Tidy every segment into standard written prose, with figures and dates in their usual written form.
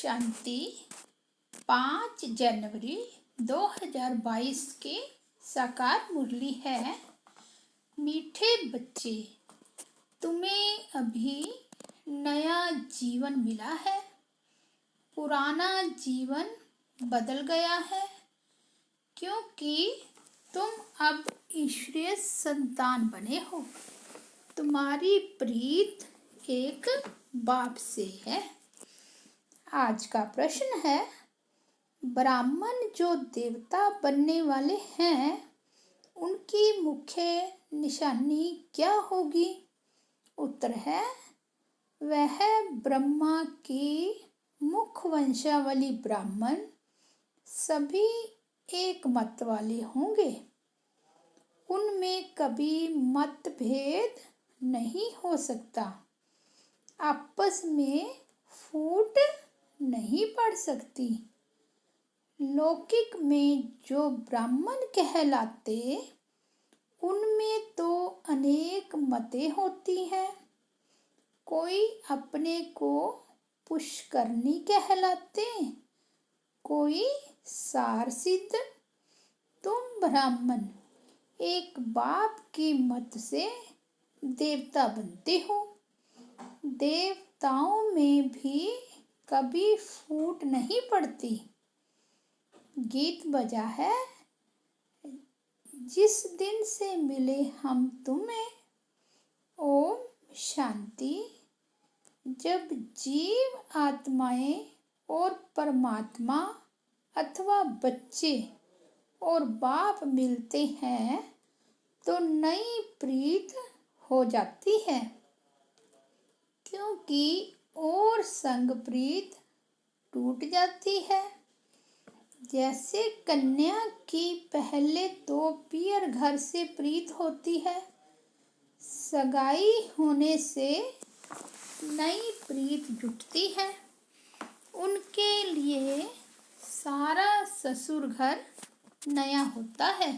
शांति 5 जनवरी 2022 के साकार मुरली है। मीठे बच्चे, तुम्हें अभी नया जीवन मिला है। पुराना जीवन बदल गया है क्योंकि तुम अब ईश्वरीय संतान बने हो। तुम्हारी प्रीत एक बाप से है। आज का प्रश्न है, ब्राह्मण जो देवता बनने वाले हैं उनकी मुख्य निशानी क्या होगी? उत्तर है, वह ब्रह्मा की मुख्य वंशावली ब्राह्मण सभी एक मत वाले होंगे। उनमें कभी मतभेद नहीं हो सकता। आपस में फूट नहीं पड़ सकती। लौकिक में जो ब्राह्मण कहलाते उनमें तो अनेक मतें होती हैं। कोई अपने को पुष्करनी कहलाते, कोई सारसिद्ध। तुम ब्राह्मण एक बाप की मत से देवता बनते हो। देवताओं में भी कभी फूट नहीं पड़ती। गीत बजा है, जिस दिन से मिले हम तुम्हें, ओम शांति। जब जीव आत्माएं और परमात्मा अथवा बच्चे और बाप मिलते हैं तो नई प्रीत हो जाती है, क्योंकि और संग प्रीत टूट जाती है। जैसे कन्या की पहले तो पियर घर से प्रीत होती है, सगाई होने से नई प्रीत जुटती है। उनके लिए सारा ससुर घर नया होता है।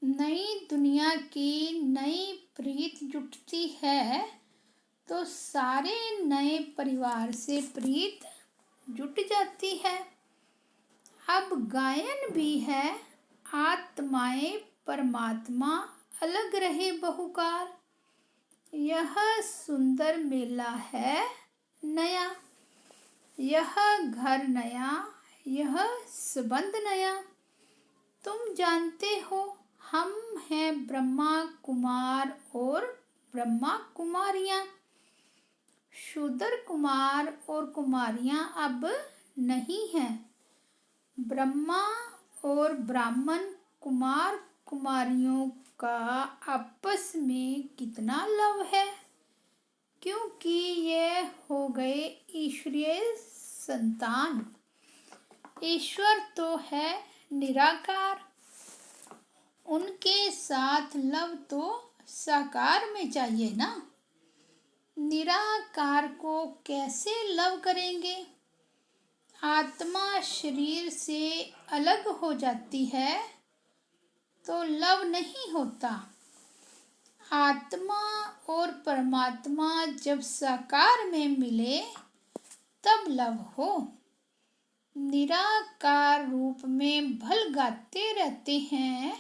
नई दुनिया की नई प्रीत जुटती है तो सारे नए परिवार से प्रीत जुट जाती है। अब गायन भी है, आत्माएं परमात्मा अलग रहे बहुकार। यह सुंदर मेला है नया, यह घर नया, यह संबंध नया। तुम जानते हो, हम हैं ब्रह्मा कुमार और ब्रह्मा कुमारियां। शूद्र कुमार और कुमारियां अब नहीं हैं। ब्रह्मा और ब्राह्मण कुमार कुमारियों का आपस में कितना लव है, क्योंकि ये हो गए ईश्वरीय संतान। ईश्वर तो है निराकार, उनके साथ लव तो साकार में चाहिए ना। निराकार को कैसे लव करेंगे? आत्मा शरीर से अलग हो जाती है तो लव नहीं होता। आत्मा और परमात्मा जब साकार में मिले तब लव हो। निराकार रूप में भल गाते रहते हैं,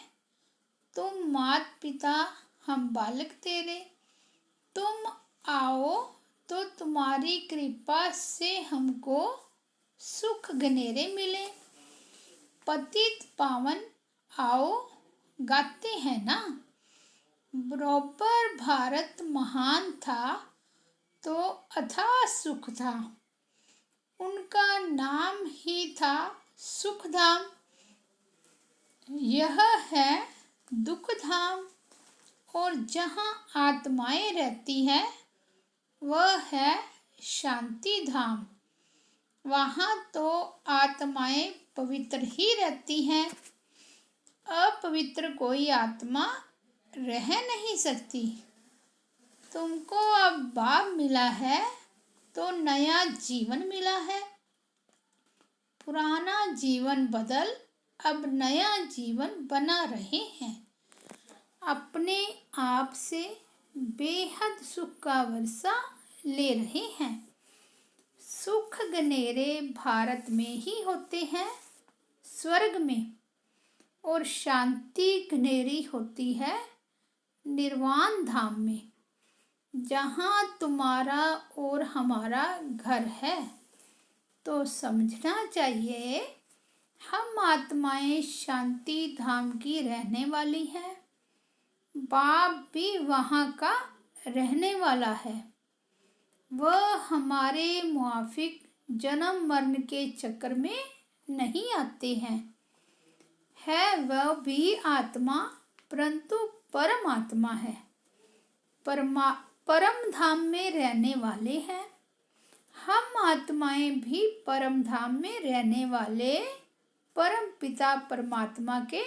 तुम मात पिता हम बालक तेरे। तुम आओ तो तुम्हारी कृपा से हमको सुख घनेरे मिले। पतित पावन आओ गाते हैं ना। बरोबर भारत महान था तो अथाह सुख था, उनका नाम ही था सुखधाम। यह है दुखधाम, और जहाँ आत्माएं रहती है वह है शांति धाम। वहाँ तो आत्माएं पवित्र ही रहती हैं। अपवित्र कोई आत्मा रह नहीं सकती। तुमको अब बाप मिला है तो नया जीवन मिला है। पुराना जीवन बदल अब नया जीवन बना रहे हैं। अपने आप से बेहद सुख का वर्षा ले रहे हैं। सुख घनेरे भारत में ही होते हैं, स्वर्ग में, और शांति घनेरी होती है निर्वाण धाम में, जहाँ तुम्हारा और हमारा घर है। तो समझना चाहिए, हम आत्माएं शांति धाम की रहने वाली हैं। बाप भी वहाँ का रहने वाला है। वह हमारे मुआफिक जन्म मरण के चक्कर में नहीं आते हैं। है वह भी आत्मा, परंतु परमात्मा है। परम धाम में रहने वाले हैं। हम आत्माएं भी परम धाम में रहने वाले परम पिता परमात्मा के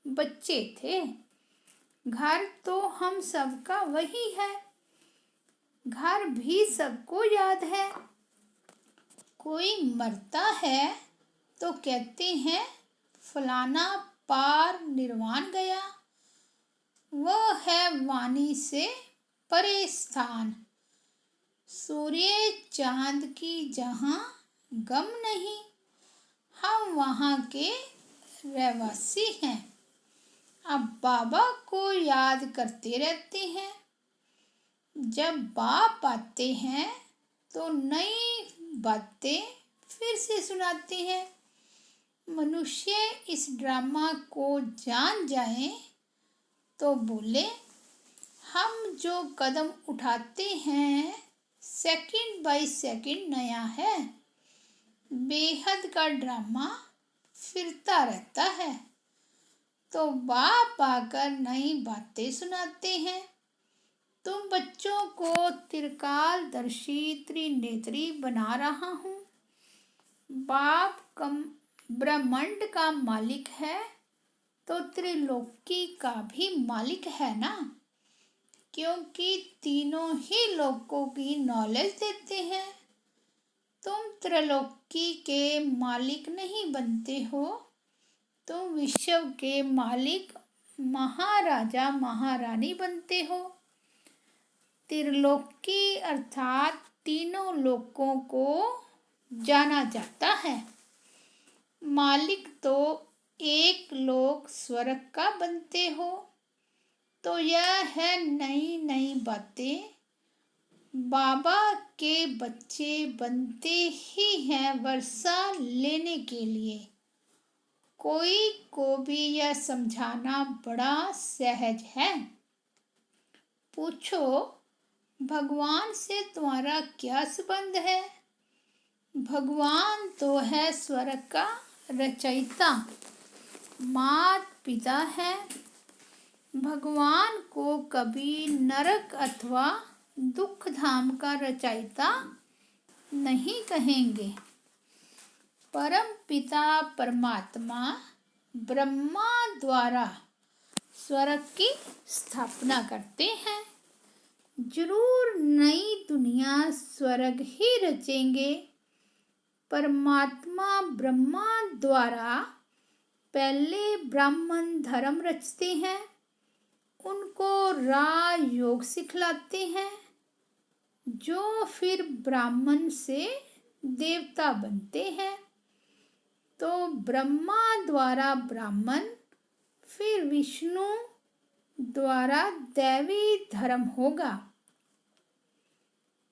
बच्चे थे। घर तो हम सबका वही है। घर भी सबको याद है। कोई मरता है तो कहते हैं फलाना पार निर्वाण गया। वह है वाणी से परे स्थान। सूर्य चांद की जहाँ गम नहीं, हम वहाँ के रहवासी हैं। अब बाबा को याद करते रहते हैं। जब बाप आते हैं तो नई बातें फिर से सुनाते हैं। मनुष्य इस ड्रामा को जान जाए तो बोले, हम जो कदम उठाते हैं सेकंड बाय सेकंड नया है। बेहद का ड्रामा फिरता रहता है। तो बाप आकर नई बातें सुनाते हैं। तुम बच्चों को त्रिकालदर्शी त्रिनेत्री बना रहा हूँ। बाप ब्रह्मांड का मालिक है तो त्रिलोकी का भी मालिक है ना, क्योंकि तीनों ही लोकों की नॉलेज देते हैं। तुम त्रिलोकी के मालिक नहीं बनते हो, तुम विश्व के मालिक महाराजा महारानी बनते हो। त्रिलोकी अर्थात तीनों लोकों को जाना जाता है। मालिक तो एक लोक स्वर्ग का बनते हो। तो यह है नई नई बातें। बाबा के बच्चे बनते ही हैं वर्षा लेने के लिए। कोई को भी यह समझाना बड़ा सहज है। पूछो, भगवान से तुम्हारा क्या संबंध है? भगवान तो है स्वर्ग का रचयिता, माता पिता है। भगवान को कभी नरक अथवा दुख धाम का रचयिता नहीं कहेंगे। परम पिता परमात्मा ब्रह्मा द्वारा स्वर्ग की स्थापना करते हैं। जरूर नई दुनिया स्वर्ग ही रचेंगे। परमात्मा ब्रह्मा द्वारा पहले ब्राह्मण धर्म रचते हैं, उनको राजयोग सिखलाते हैं, जो फिर ब्राह्मण से देवता बनते हैं। तो ब्रह्मा द्वारा ब्राह्मण, फिर विष्णु द्वारा दैवी धर्म होगा।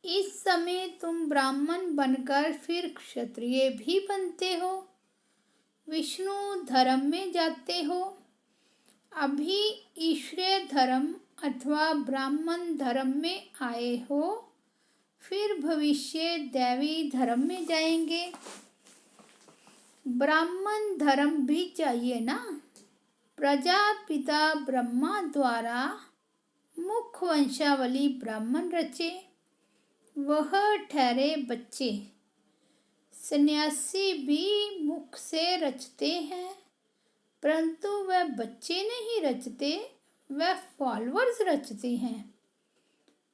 इस समय तुम ब्राह्मण बनकर फिर क्षत्रिय भी बनते हो, विष्णु धर्म में जाते हो। अभी ईश्वरीय धर्म अथवा ब्राह्मण धर्म में आए हो, फिर भविष्य दैवी धर्म में जाएंगे। ब्राह्मण धर्म भी चाहिए ना। प्रजापिता ब्रह्मा द्वारा मुख्य वंशावली ब्राह्मण रचे, वह ठहरे बच्चे। सन्यासी भी मुख से रचते हैं, परंतु वह बच्चे नहीं रचते, वह फॉलोअर्स रचते हैं।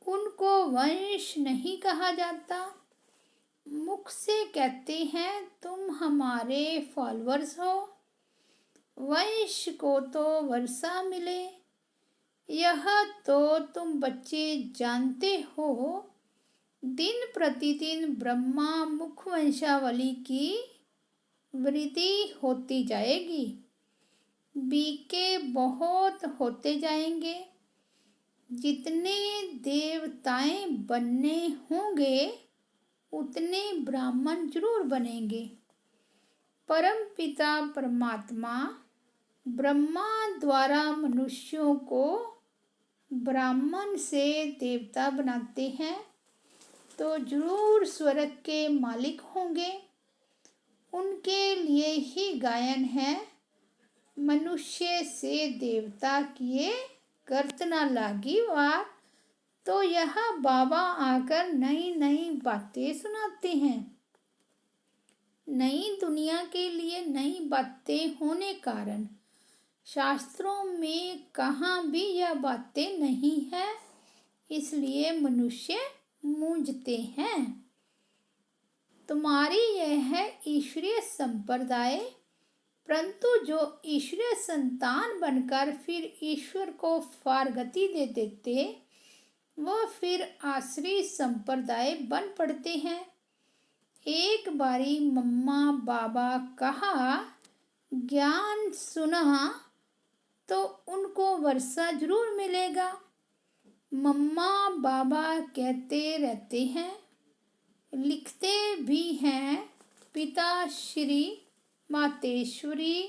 उनको वंश नहीं कहा जाता। मुख से कहते हैं तुम हमारे फॉलोअर्स हो। वंश को तो वर्षा मिले, यह तो तुम बच्चे जानते हो। दिन प्रतिदिन ब्रह्मा मुख वंशावली की वृद्धि होती जाएगी। बीके बहुत होते जाएंगे। जितने देवताएं बनने होंगे उतने ब्राह्मण जरूर बनेंगे। परम पिता परमात्मा ब्रह्मा द्वारा मनुष्यों को ब्राह्मण से देवता बनाते हैं तो जरूर स्वर्ग के मालिक होंगे। उनके लिए ही गायन है, मनुष्य से देवता किए करत ना लागी वार। तो यह बाबा आकर नई नई बातें सुनाते हैं। नई दुनिया के लिए नई बातें होने कारण शास्त्रों में कहाँ भी यह बातें नहीं है, इसलिए मनुष्य मूंझते हैं। तुम्हारी यह है ईश्वरीय संप्रदाय, परंतु जो ईश्वरीय संतान बनकर फिर ईश्वर को फारगति दे देते वह फिर आश्रय संप्रदाय बन पड़ते हैं। एक बारी मम्मा बाबा कहा ज्ञान सुना तो उनको वर्षा जरूर मिलेगा। मम्मा बाबा कहते रहते हैं, लिखते भी हैं, पिता श्री मातेश्वरी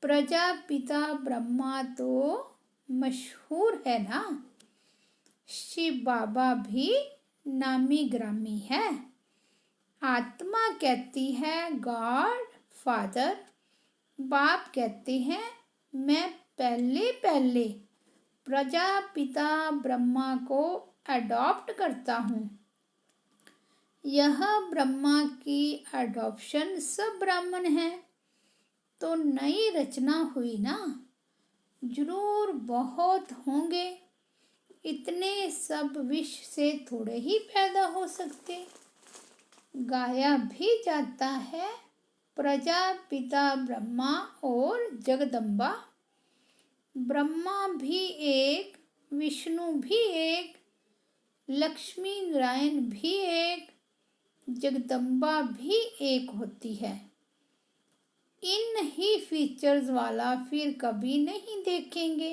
प्रजापिता ब्रह्मा तो मशहूर है ना। शिव बाबा भी नामी ग्रामी है। आत्मा कहती है गॉड फादर, बाप कहते हैं मैं पहले पहले प्रजापिता ब्रह्मा को अडॉप्ट करता हूँ। यह ब्रह्मा की अडॉप्शन सब ब्राह्मण है तो नई रचना हुई ना, जरूर बहुत होंगे। इतने सब विष से थोड़े ही पैदा हो सकते। गाया भी जाता है प्रजापिता ब्रह्मा और जगदम्बा। ब्रह्मा भी एक, विष्णु भी एक, लक्ष्मी नारायण भी एक, जगदम्बा भी एक होती है। इन ही फीचर्स वाला फिर कभी नहीं देखेंगे।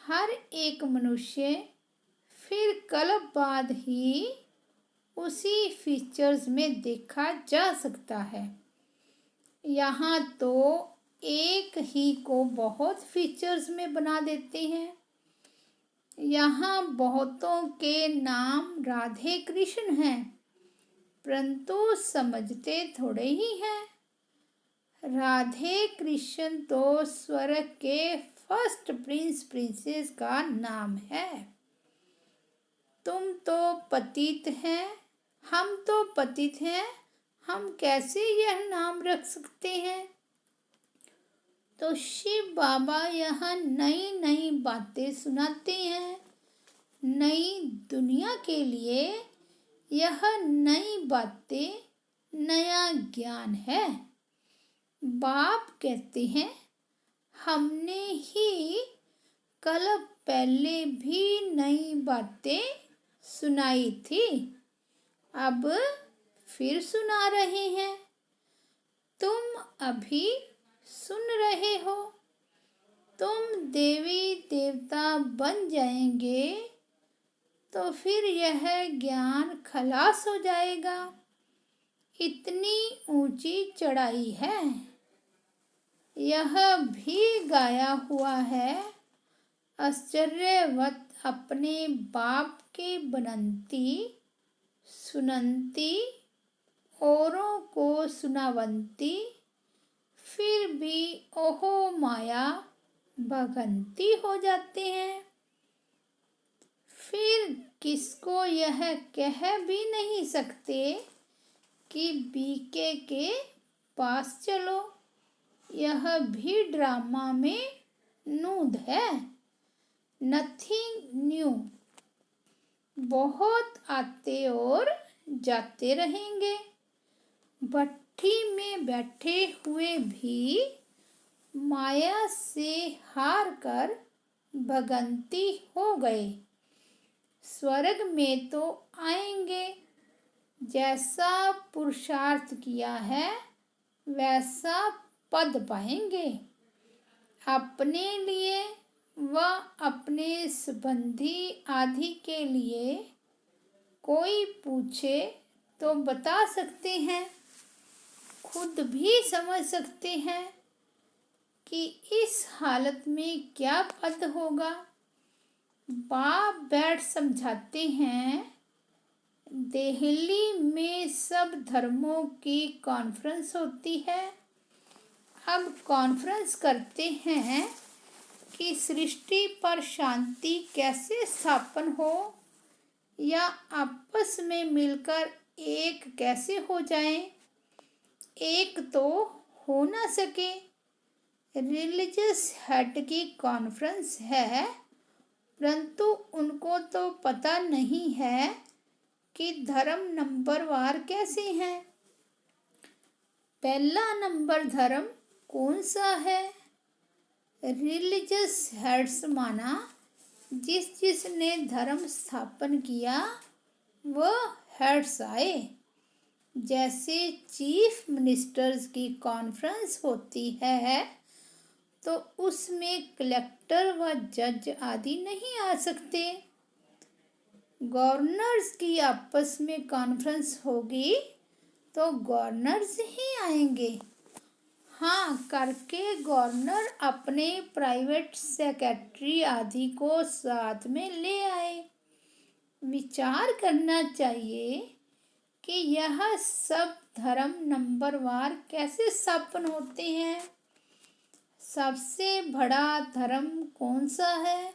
हर एक मनुष्य फिर कल्प बाद ही उसी फीचर्स में देखा जा सकता है। यहाँ तो एक ही को बहुत फीचर्स में बना देते हैं। यहाँ बहुतों के नाम राधे कृष्ण हैं, परंतु समझते थोड़े ही हैं। राधे कृष्ण तो स्वर्ग के फर्स्ट प्रिंस प्रिंसेस का नाम है। तुम तो पतित हैं, हम तो पतित हैं, हम कैसे यह नाम रख सकते हैं। तो शिव बाबा यहाँ नई नई बातें सुनाते हैं। नई दुनिया के लिए यह नई बातें, नया ज्ञान है। बाप कहते हैं हमने ही कल पहले भी नई बातें सुनाई थी, अब फिर सुना रहे हैं। तुम अभी सुन रहे हो। तुम देवी देवता बन जाएंगे तो फिर यह ज्ञान खलास हो जाएगा। इतनी ऊंची चढ़ाई है। यह भी गाया हुआ है, आश्चर्यवत अपने बाप के बनंती सुनंती औरों को सुनावंती, फिर भी ओहो माया भगंती हो जाते हैं। फिर किसको यह कह भी नहीं सकते कि बीके के पास चलो। यह भी ड्रामा में नूद है, नथिंग न्यू। बहुत आते और जाते रहेंगे। भट्ठी में बैठे हुए भी माया से हार कर भगंती हो गए। स्वर्ग में तो आएंगे, जैसा पुरुषार्थ किया है वैसा पद पाएंगे। अपने लिए व अपने संबंधी आदि के लिए कोई पूछे तो बता सकते हैं, खुद भी समझ सकते हैं कि इस हालत में क्या पद होगा। बाप बैठ समझाते हैं, दिल्ली में सब धर्मों की कॉन्फ्रेंस होती है। अब कॉन्फ्रेंस करते हैं कि सृष्टि पर शांति कैसे स्थापन हो या आपस में मिलकर एक कैसे हो जाए। एक तो हो ना सके। रिलीजियस हेड की कॉन्फ्रेंस है, परंतु उनको तो पता नहीं है कि धर्म नंबरवार कैसे हैं। पहला नंबर धर्म कौन सा है। रिलीजियस हेड्स माना जिसने धर्म स्थापन किया वह हेड्स आए। जैसे चीफ मिनिस्टर्स की कॉन्फ्रेंस होती है तो उसमें कलेक्टर व जज आदि नहीं आ सकते। गवर्नर्स की आपस में कॉन्फ्रेंस होगी तो गवर्नर्स ही आएंगे। हाँ करके गवर्नर अपने प्राइवेट सेक्रेटरी आदि को साथ में ले आए। विचार करना चाहिए कि यह सब धर्म नंबरवार कैसे स्थापन होते हैं। सबसे बड़ा धर्म कौन सा है।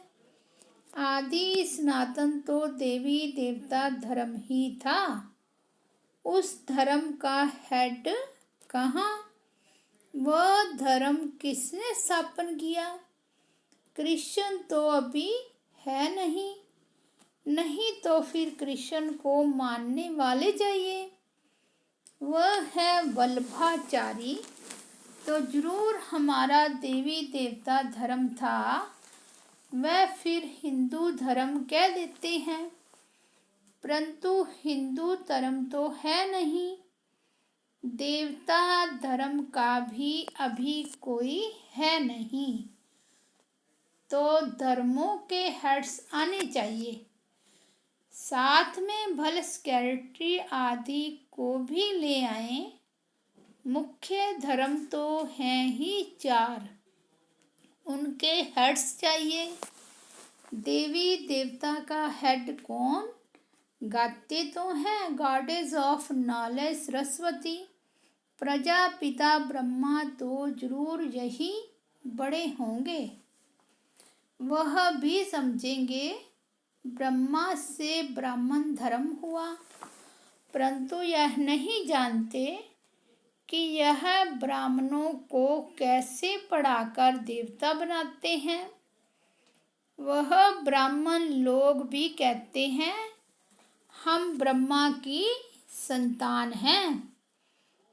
आदि सनातन तो देवी देवता धर्म ही था। उस धर्म का हेड कहाँ। वह धर्म किसने स्थापन किया। कृष्ण तो अभी है नहीं। नहीं तो फिर कृष्ण को मानने वाले चाहिए। वह है वल्लभाचारी, तो जरूर हमारा देवी देवता धर्म था। वह फिर हिंदू धर्म कह देते हैं, परंतु हिंदू धर्म तो है नहीं। देवता धर्म का भी अभी कोई है नहीं। तो धर्मों के हेड्स आने चाहिए। साथ में भले सेक्रेटरी आदि को भी ले आए। मुख्य धर्म तो हैं ही 4, उनके हेड्स चाहिए। देवी देवता का हेड कौन। गाते तो हैं goddess of knowledge Saraswati. Prajapita Brahma तो जरूर यही बड़े होंगे। वह भी समझेंगे ब्रह्मा से ब्राह्मण धर्म हुआ, परंतु यह नहीं जानते कि यह ब्राह्मणों को कैसे पढ़ाकर देवता बनाते हैं। वह ब्राह्मण लोग भी कहते हैं हम ब्रह्मा की संतान हैं,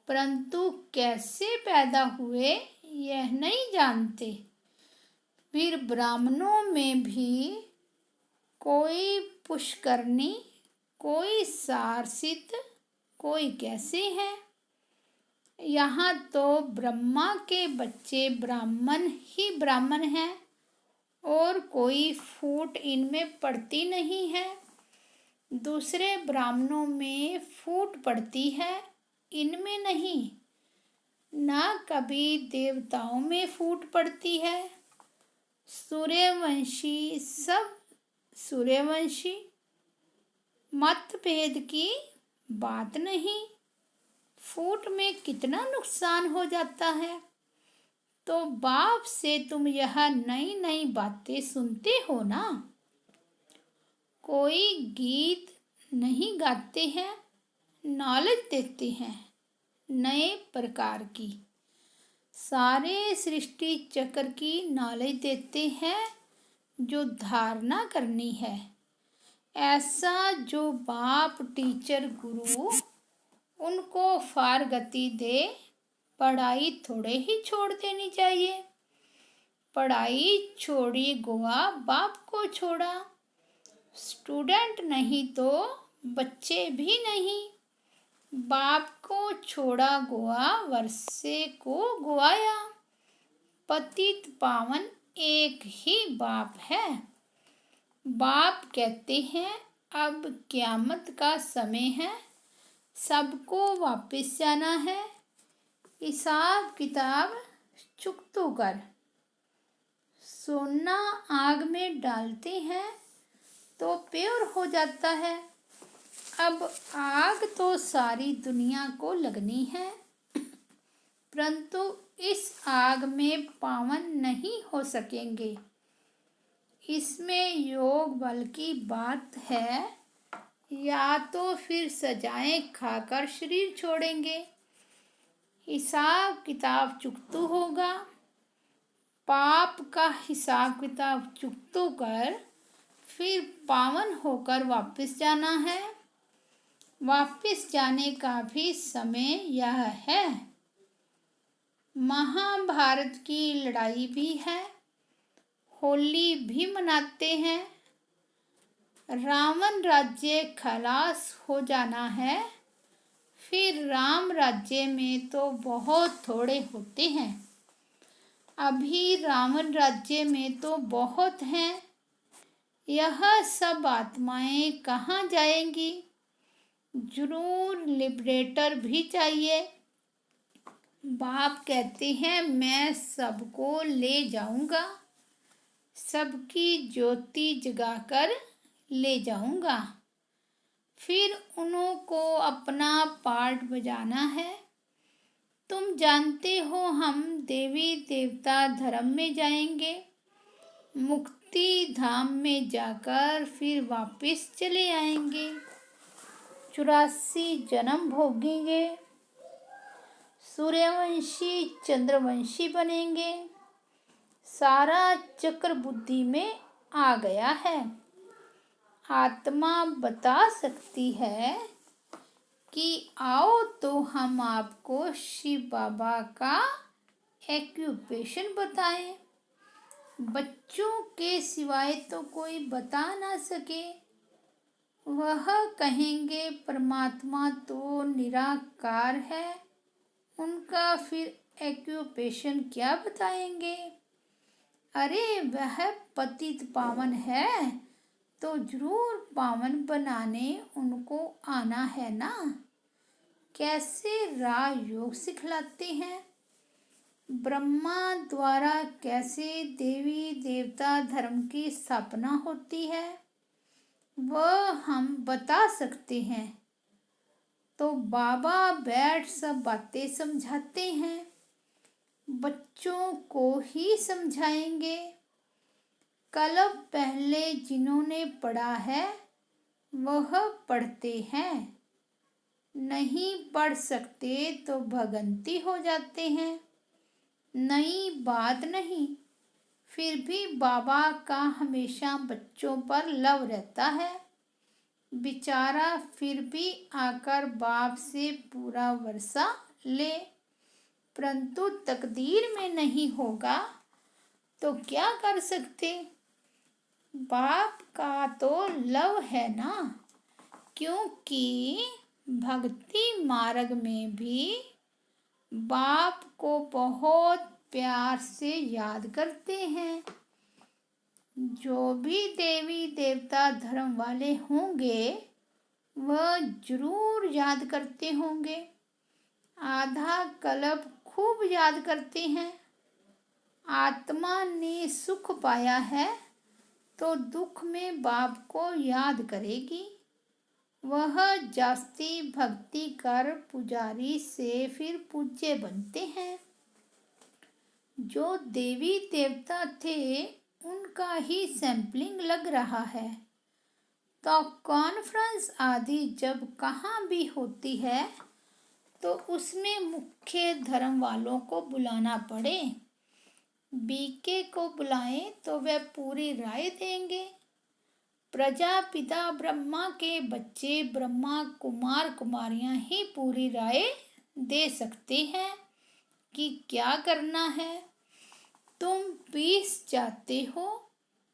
परंतु कैसे पैदा हुए यह नहीं जानते। फिर ब्राह्मणों में भी कोई पुष्करणी, कोई सारसित, कोई कैसे हैं। यहाँ तो ब्रह्मा के बच्चे ब्राह्मण ही ब्राह्मण हैं और कोई फूट इनमें पड़ती नहीं है। दूसरे ब्राह्मणों में फूट पड़ती है, इनमें नहीं। ना कभी देवताओं में फूट पड़ती है। सूर्यवंशी सब सूर्यवंशी, मतभेद की बात नहीं। फूट में कितना नुकसान हो जाता है। तो बाप से तुम यह नई नई बातें सुनते हो ना। कोई गीत नहीं गाते हैं, नॉलेज देते हैं नए प्रकार की। सारे सृष्टि चक्र की नॉलेज देते हैं जो धारणा करनी है। ऐसा जो बाप टीचर गुरु उनको फारगति दे। पढ़ाई थोड़े ही छोड़ देनी चाहिए। पढ़ाई छोड़ी गोवा बाप को छोड़ा। स्टूडेंट नहीं तो बच्चे भी नहीं। बाप को छोड़ा गोआ वर्षे को गुआया। पतित पावन एक ही बाप है। बाप कहते हैं अब क़यामत का समय है, सबको वापस जाना है। हिसाब किताब चुकतो कर। सोना आग में डालते हैं तो प्योर हो जाता है। अब आग तो सारी दुनिया को लगनी है, परंतु इस आग में पावन नहीं हो सकेंगे। इसमें योग बल की बात है, या तो फिर सजाएं खाकर शरीर छोड़ेंगे। हिसाब किताब चुकतो होगा। पाप का हिसाब किताब चुकतो कर फिर पावन होकर वापस जाना है। वापस जाने का भी समय यह है। महाभारत की लड़ाई भी है, होली भी मनाते हैं। रावण राज्य खलास हो जाना है, फिर राम राज्य में तो बहुत थोड़े होते हैं। अभी रावण राज्य में तो बहुत हैं। यह सब आत्माएं कहाँ जाएंगी? जरूर लिबरेटर भी चाहिए। बाप कहते हैं मैं सबको ले जाऊंगा, सबकी ज्योति जगाकर ले जाऊंगा। फिर उन्हों को अपना पार्ट बजाना है। तुम जानते हो हम देवी देवता धर्म में जाएंगे, मुक्ति धाम में जाकर फिर वापस चले आएंगे। 84 जन्म भोगेंगे, सूर्यवंशी चंद्रवंशी बनेंगे। सारा चक्र बुद्धि में आ गया है। आत्मा बता सकती है कि आओ तो हम आपको शिव बाबा का एक्यूपेशन बताएं। बच्चों के सिवाय तो कोई बता ना सके। वह कहेंगे परमात्मा तो निराकार है, उनका फिर एक्यूपेशन क्या बताएंगे? अरे वह पतित पावन है तो जरूर पावन बनाने उनको आना है ना। कैसे राजयोग सिखलाते हैं, ब्रह्मा द्वारा कैसे देवी देवता धर्म की स्थापना होती है, वह हम बता सकते हैं। तो बाबा बैठ सब बातें समझाते हैं, बच्चों को ही समझाएंगे। कल्प पहले जिन्होंने पढ़ा है वह पढ़ते हैं, नहीं पढ़ सकते तो भगंती हो जाते हैं। नई बात नहीं, फिर भी बाबा का हमेशा बच्चों पर लव रहता है। बेचारा फिर भी आकर बाप से पूरा वर्षा ले, परंतु तकदीर में नहीं होगा तो क्या कर सकते। बाप का तो लव है ना, क्योंकि भक्ति मार्ग में भी बाप को बहुत प्यार से याद करते हैं। जो भी देवी देवता धर्म वाले होंगे वह जरूर याद करते होंगे। आधा कल्प खूब याद करते हैं। आत्मा ने सुख पाया है तो दुख में बाप को याद करेगी। वह जास्ती भक्ति कर पुजारी से फिर पूज्य बनते हैं। जो देवी देवता थे उनका ही सैंपलिंग लग रहा है। तो कॉन्फ्रेंस आदि जब कहाँ भी होती है तो उसमें मुख्य धर्म वालों को बुलाना पड़े। बीके को बुलाएं तो वह पूरी राय देंगे। प्रजापिता ब्रह्मा के बच्चे ब्रह्मा कुमार कुमारियां ही पूरी राय दे सकते हैं कि क्या करना है। तुम 20 जाते हो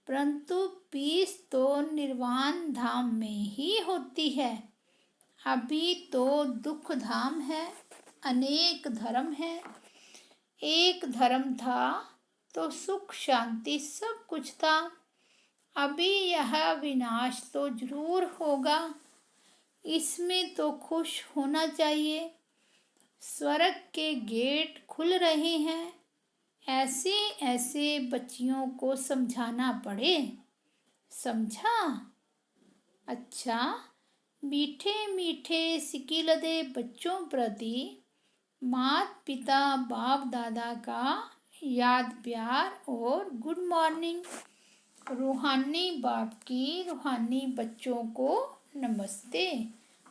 परंतु पीस तो निर्वाण धाम में ही होती है। अभी तो दुख धाम है, अनेक धर्म है। एक धर्म था तो सुख शांति सब कुछ था। अभी यह विनाश तो जरूर होगा, इसमें तो खुश होना चाहिए। स्वर्ग के गेट खुल रहे हैं, ऐसे ऐसे बच्चियों को समझाना पड़े। समझा? अच्छा, मीठे मीठे सिकिलदे बच्चों प्रति माता पिता बाप दादा का याद प्यार और गुड मॉर्निंग। रूहानी बाप की रूहानी बच्चों को नमस्ते।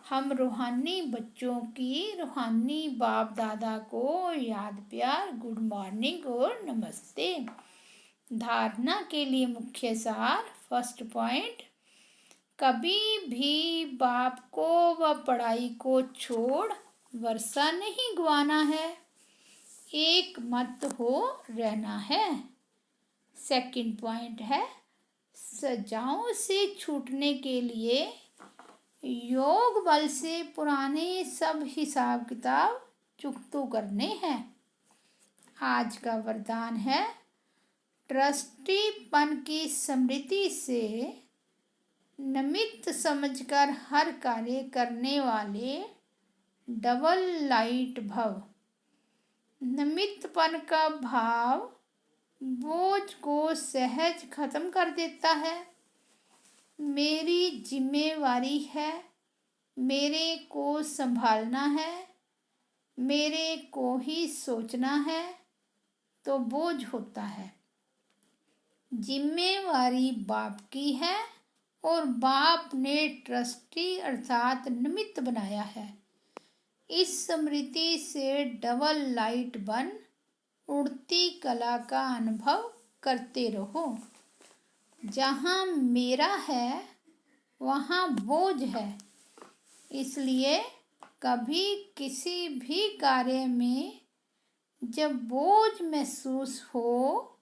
हम रूहानी बच्चों की रूहानी बाप दादा को याद प्यार गुड मॉर्निंग और नमस्ते। धारणा के लिए मुख्य सार। फर्स्ट पॉइंट, कभी भी बाप को व पढ़ाई को छोड़ वर्षा नहीं गंवाना है, एक मत हो रहना है। सेकंड पॉइंट है, सजाओं से छूटने के लिए योग बल से पुराने सब हिसाब किताब चुकतो करने हैं। आज का वरदान है, ट्रस्टीपन की स्मृति से निमित्त समझकर हर कार्य करने वाले डबल लाइट भव। निमित्तपन का भाव बोझ को सहज खत्म कर देता है। मेरी जिम्मेवारी है, मेरे को संभालना है, मेरे को ही सोचना है, तो बोझ होता है। जिम्मेवारी बाप की है और बाप ने ट्रस्टी अर्थात निमित्त बनाया है। इस स्मृति से डबल लाइट बन उड़ती कला का अनुभव करते रहो। जहाँ मेरा है वहाँ बोझ है, इसलिए कभी किसी भी कार्य में जब बोझ महसूस हो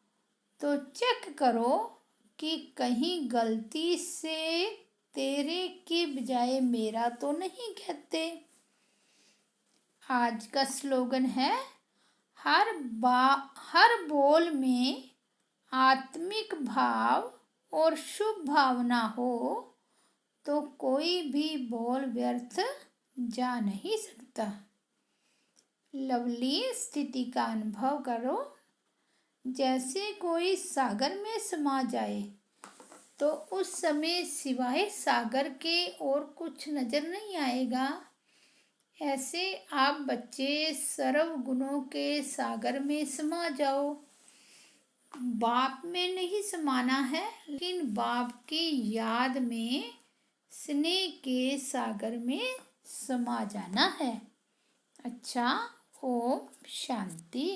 तो चेक करो कि कहीं गलती से तेरे की बजाय मेरा तो नहीं कहते। आज का स्लोगन है, हर बोल में आत्मिक भाव और शुभ भावना हो तो कोई भी बोल व्यर्थ जा नहीं सकता। लवली स्थिति का अनुभव करो। जैसे कोई सागर में समा जाए तो उस समय सिवाय सागर के और कुछ नजर नहीं आएगा। ऐसे आप बच्चे सर्व गुणों के सागर में समा जाओ। बाप में नहीं समाना है, लेकिन बाप की याद में स्नेह के सागर में समा जाना है। अच्छा, ओम शांति।